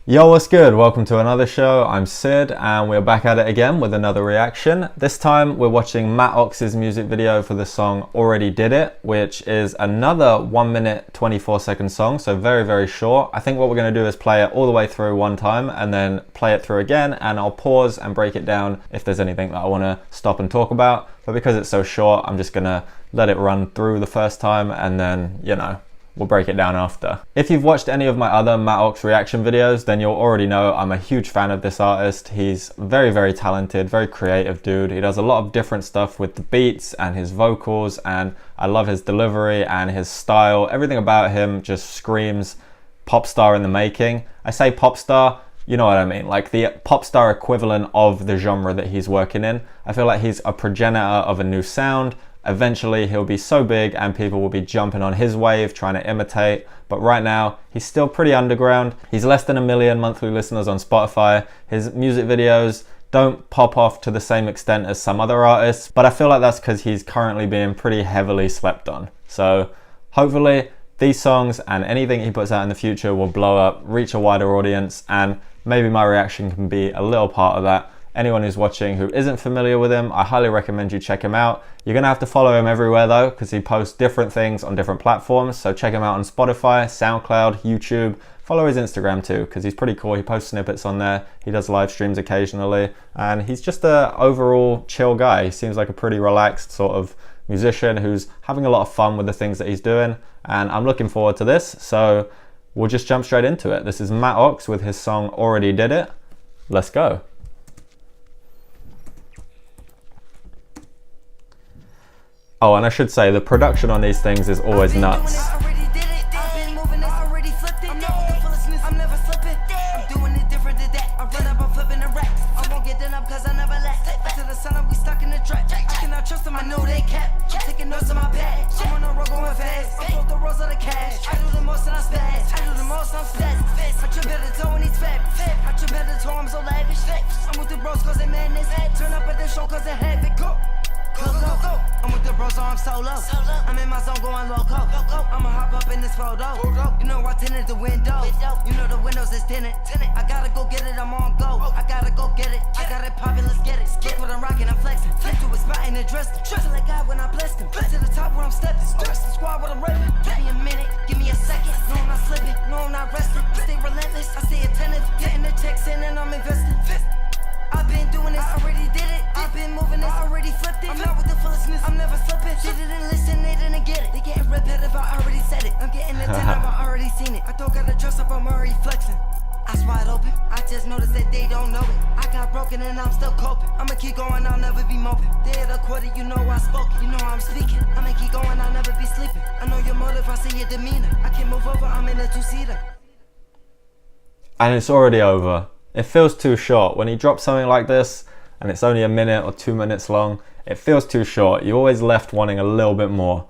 Yo, what's good? Welcome to another show. I'm Sid and we're back at it again with another reaction. This time we're watching Matt Ox's music video for the song Already Did It, which is another 1 minute 24-second song, so very short. I think what we're going to do is play it all the way through one time and then play it through again, and I'll pause and break it down if there's anything that I want to stop and talk about. But because it's so short, I'm just going to let it run through the first time and then, we'll break it down after. If you've watched any of my other Matt Ox reaction videos, then you'll already know I'm a huge fan of this artist. He's very talented, very creative dude. He does a lot of different stuff with the beats and his vocals, and I love his delivery and his style. Everything about him just screams pop star in the making. I say pop star, you know what I mean, like the pop star equivalent of the genre that he's working in. I feel like he's a progenitor of a new sound. Eventually he'll be so big and people will be jumping on his wave trying to imitate, but right now he's still pretty underground. He's less than 1 million monthly listeners on Spotify. His music videos don't pop off to the same extent as some other artists, but I feel like that's because he's currently being pretty heavily slept on. So hopefully these songs and anything he puts out in the future will blow up, reach a wider audience, and maybe my reaction can be a little part of that. Anyone who's watching who isn't familiar with him, I highly recommend you check him out. You're gonna have to follow him everywhere though, because he posts different things on different platforms. So check him out on Spotify, SoundCloud, YouTube. Follow his Instagram too, because he's pretty cool. He posts snippets on there. He does live streams occasionally, and he's just a overall chill guy. He seems like a pretty relaxed sort of musician who's having a lot of fun with the things that he's doing, and I'm looking forward to this. So we'll just jump straight into it. This is Matt Ox with his song Already Did It. Let's go. Oh, and I should say, the production on these things is always nuts. I'm solo. I'm in my zone going loco. I'ma hop up in this photo. You know I tinted the window. You know the windows is tinted. I gotta go get it, I'm on go. I gotta go get it. I got it poppin', let's get it. Look what I'm rockin', I'm flexin'. Flip to a spot and address it. Trust like God when I blessed him. To the top where I'm stepping. Rest the squad what I'm reppin'. Give me a minute, give me a second. No, I'm not slipping, no, I'm not resting. I stay relentless, I stay attentive. Getting the checks in and I'm investing. I've been doing this, already did it. I've been moving this, already flipped it. I'm not with the foolishness, I'm never slipping. They didn't listen, they didn't get it. They getting repetitive, I already said it. I'm getting the 10 up, I already seen it. I don't gotta dress up, I'm already flexing. Eyes wide open, I just noticed that they don't know it. I got broken and I'm still coping. I'ma keep going, I'll never be moping. They hit a quarter, you know I spoke it. You know I'm speaking. I'ma keep going, I'll never be sleeping. I know your motive, I see your demeanor. I can't move over, I'm in a two-seater. And it's already over. It feels too short. When he drops something like this and it's only 1 minute or 2 minutes long, it feels too short. You're always left wanting a little bit more.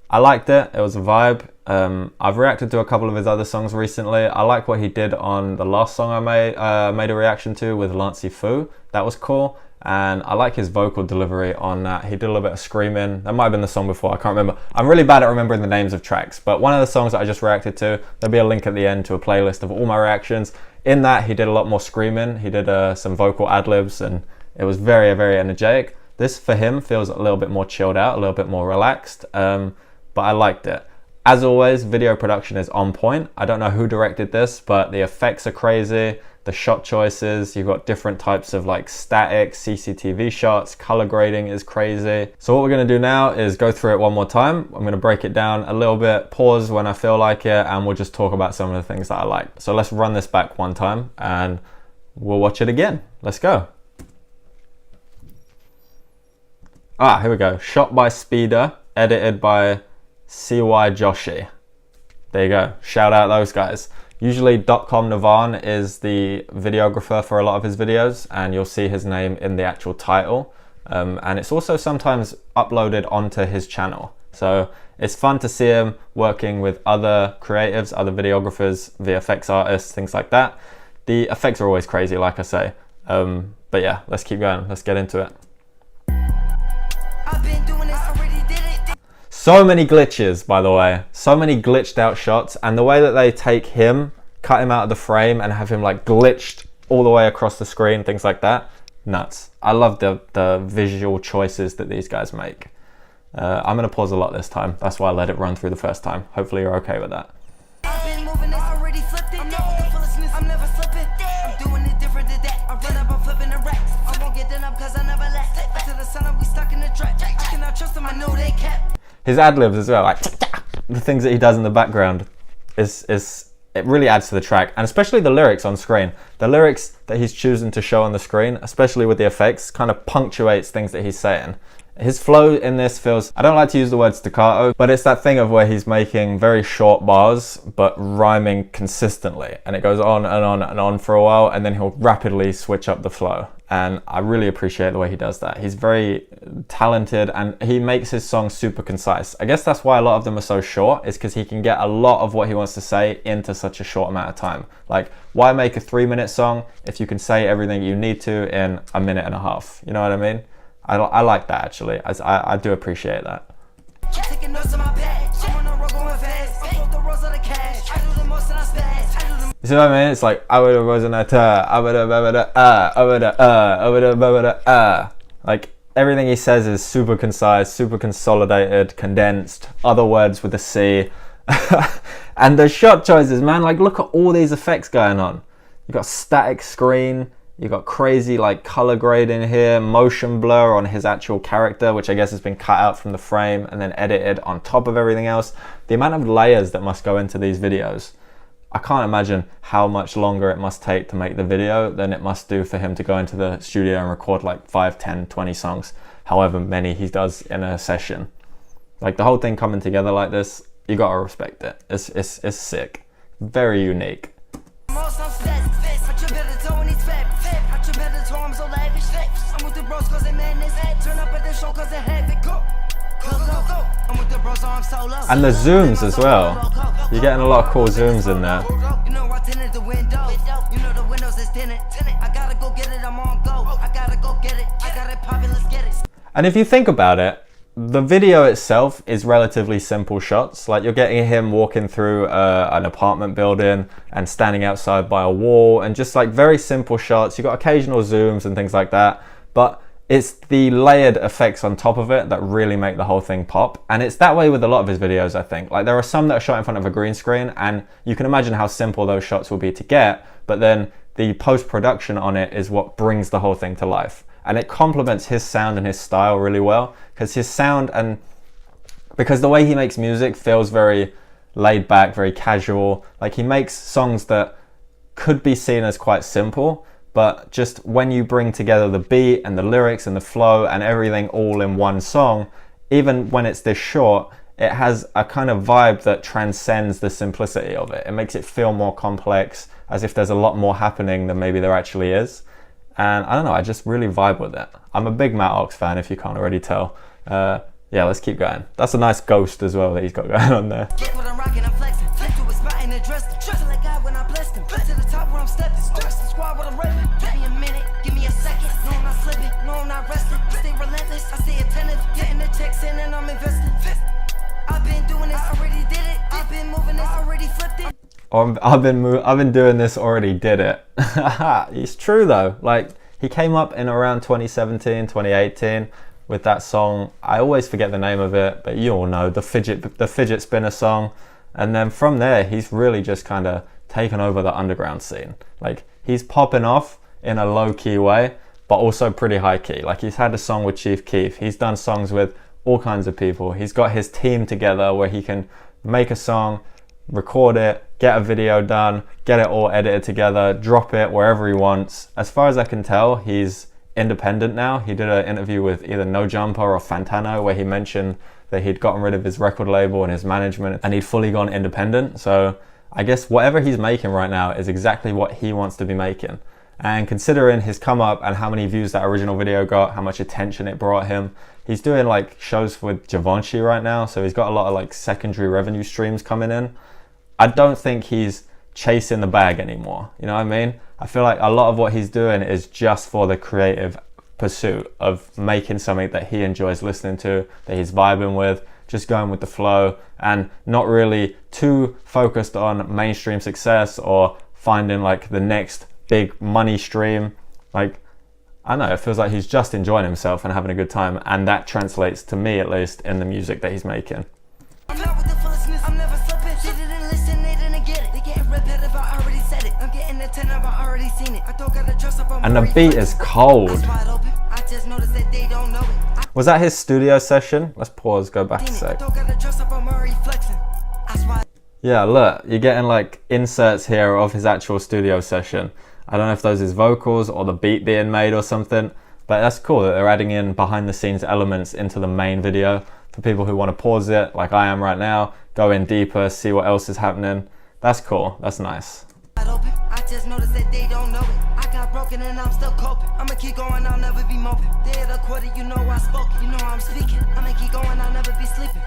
I liked it, it was a vibe. I've reacted to a couple of his other songs recently. I like what he did on the last song I made a reaction to with Lancey Fu. That was cool. And I like his vocal delivery on that. He did a little bit of screaming. That might have been the song before, I can't remember. I'm really bad at remembering the names of tracks, but one of the songs that I just reacted to, there'll be a link at the end to a playlist of all my reactions. In that, he did a lot more screaming. He did some vocal ad-libs, and it was very energetic. This, for him, feels a little bit more chilled out, a little bit more relaxed, but I liked it. As always, video production is on point. I don't know who directed this, but the effects are crazy. The shot choices, you've got different types of like static, CCTV shots, color grading is crazy. So what we're gonna do now is go through it one more time. I'm gonna break it down a little bit, pause when I feel like it, and we'll just talk about some of the things that I like. So let's run this back one time and we'll watch it again. Let's go. Here we go. Shot by Speeder, edited by CY Joshi. There you go. Shout out those guys. Usually .com Navan is the videographer for a lot of his videos, and you'll see his name in the actual title. And it's also sometimes uploaded onto his channel. So it's fun to see him working with other creatives, other videographers, VFX artists, things like that. The effects are always crazy, like I say. But yeah, let's keep going. Let's get into it. So many glitches, by the way. So many glitched out shots, and the way that they take him cut him out of the frame and have him like glitched all the way across the screen, things like that. Nuts. I love the visual choices that these guys make. I'm gonna pause a lot this time. That's why I let it run through the first time. Hopefully you're okay with that. I've been moving this already flipped it. I'm never slipping. I'm doing it different than that. I run up, I'm flipping the racks. I won't get done up cause I never left. To the sun, we stuck in the track. I cannot trust them, I know they kept. His ad-libs as well, like the things that he does in the background it really adds to the track, and especially the lyrics on screen. The lyrics that he's choosing to show on the screen, especially with the effects, kind of punctuates things that he's saying. His flow in this feels, I don't like to use the word staccato, but it's that thing of where he's making very short bars, but rhyming consistently. And it goes on and on and on for a while, and then he'll rapidly switch up the flow. And I really appreciate the way he does that. He's very talented and he makes his songs super concise. I guess that's why a lot of them are so short, is because he can get a lot of what he wants to say into such a short amount of time. Like, why make a 3-minute song if you can say everything you need to in a minute and a half? You know what I mean? I like that actually. I do appreciate that. Taking notes on my pad. I'm on the road going fast. I pulled the rolls of the cash. I do the most and I spaz. You see what I mean? It's like I would have wasn't like everything he says is super concise, super consolidated, condensed. Other words with a C, and the shot choices, man. Like, look at all these effects going on. You got static screen. You got crazy like color grading here, motion blur on his actual character, which I guess has been cut out from the frame and then edited on top of everything else. The amount of layers that must go into these videos. I can't imagine how much longer it must take to make the video than it must do for him to go into the studio and record like 5, 10, 20 songs, however many he does in a session. Like, the whole thing coming together like this, you gotta respect it. It's sick. Very unique. And the zooms as well. You're getting a lot of cool zooms in there. And if you think about it, the video itself is relatively simple shots. Like, you're getting him walking through an apartment building and standing outside by a wall, and just like very simple shots. You got occasional zooms and things like that, but it's the layered effects on top of it that really make the whole thing pop. And it's that way with a lot of his videos, I think. Like, there are some that are shot in front of a green screen, and you can imagine how simple those shots will be to get, but then the post-production on it is what brings the whole thing to life. And it complements his sound and his style really well, because his sound and because the way he makes music feels very laid back, very casual. Like, he makes songs that could be seen as quite simple, but just when you bring together the beat and the lyrics and the flow and everything all in one song, even when it's this short, it has a kind of vibe that transcends the simplicity of it. It makes it feel more complex, as if there's a lot more happening than maybe there actually is. And I don't know, I just really vibe with it. I'm a big Matt Ox fan, if you can't already tell. Yeah, let's keep going. That's a nice ghost as well that he's got going on there. I've been doing this, already did it. It's true though. Like, he came up in around 2017, 2018 with that song. I always forget the name of it, but you all know, the fidget spinner song. And then from there, he's really just kind of taken over the underground scene. Like, he's popping off in a low key way, but also pretty high key. Like, he's had a song with Chief Keef. He's done songs with all kinds of people. He's got his team together where he can make a song, record it, get a video done, get it all edited together, drop it wherever he wants. As far as I can tell, he's independent now. He did an interview with either No Jumper or Fantano where he mentioned that he'd gotten rid of his record label and his management and he'd fully gone independent. So I guess whatever he's making right now is exactly what he wants to be making. And considering his come up and how many views that original video got, how much attention it brought him, he's doing like shows with Givenchy right now. So he's got a lot of like secondary revenue streams coming in. I don't think he's chasing the bag anymore. You know what I mean? I feel like a lot of what he's doing is just for the creative pursuit of making something that he enjoys listening to, that he's vibing with, just going with the flow and not really too focused on mainstream success or finding like the next big money stream. Like, I don't know, it feels like he's just enjoying himself and having a good time, and that translates to me at least in the music that he's making. I'm not with the foolishness, I'm never slipping. They didn't listen, they didn't get it. They getting repetitive, I already said it. I'm getting the 10 up, I already seen it. I don't gotta dress up on And the beat is cold. I just noticed that they don't know it. Was that his studio session? Let's pause, go back a sec. Yeah, look, you're getting like inserts here of his actual studio session. I don't know if those is vocals or the beat being made or something, but that's cool that they're adding in behind the scenes elements into the main video for people who want to pause it like I am right now, go in deeper, see what else is happening. That's cool, that's nice. I just noticed that they don't know it. I got broken and I'm still coping. I'ma keep going, I'll never be moping. Dead a quarter, you know I spoke, you know I'm speaking. I'ma keep going, I'll never be sleeping.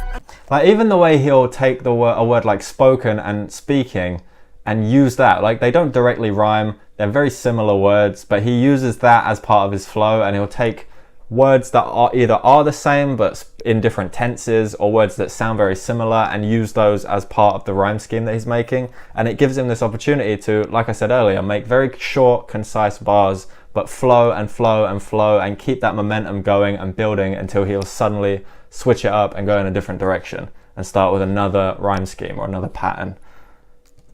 Like even the way he'll take a word like spoken and speaking and use that, like they don't directly rhyme, they're very similar words, but he uses that as part of his flow, and he'll take words that are the same but in different tenses, or words that sound very similar, and use those as part of the rhyme scheme that he's making. And it gives him this opportunity to, like I said earlier, make very short, concise bars, but flow and flow and flow, and keep that momentum going and building until he'll suddenly switch it up and go in a different direction and start with another rhyme scheme or another pattern.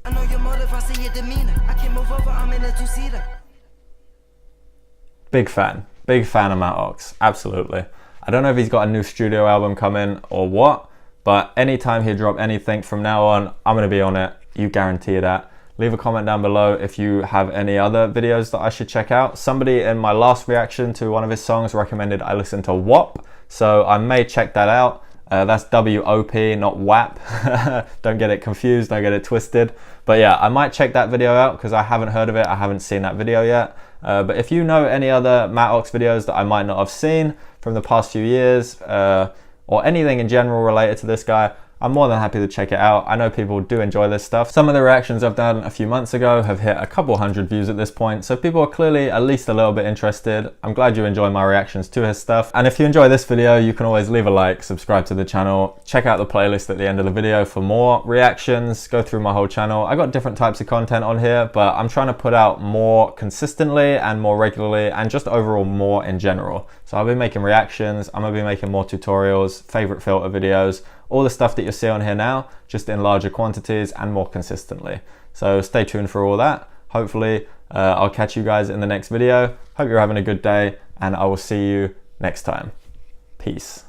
I know your motive, I see your demeanor. I can't move over, I'm in a two-seater. Big fan of Matt Ox, absolutely. I don't know if he's got a new studio album coming or what, but anytime he drop anything from now on, I'm gonna be on it, you guarantee that. Leave a comment down below if you have any other videos that I should check out. Somebody in my last reaction to one of his songs recommended I listen to WAP, so I may check that out. That's W-O-P, not WAP. Don't get it confused, don't get it twisted. But yeah, I might check that video out because I haven't heard of it, I haven't seen that video yet. But if you know any other Matt Ox videos that I might not have seen from the past few years, or anything in general related to this guy, I'm more than happy to check it out. I know people do enjoy this stuff. Some of the reactions I've done a few months ago have hit a couple hundred views at this point, so people are clearly at least a little bit interested. I'm glad you enjoy my reactions to his stuff. And if you enjoy this video, you can always leave a like, subscribe to the channel, check out the playlist at the end of the video for more reactions, go through my whole channel. I got different types of content on here, but I'm trying to put out more consistently and more regularly, and just overall more in general. So I'll be making reactions, I'm gonna be making more tutorials, favorite filter videos, all the stuff that you see on here now, just in larger quantities and more consistently. So stay tuned for all that. Hopefully I'll catch you guys in the next video. Hope you're having a good day, and I will see you next time. Peace.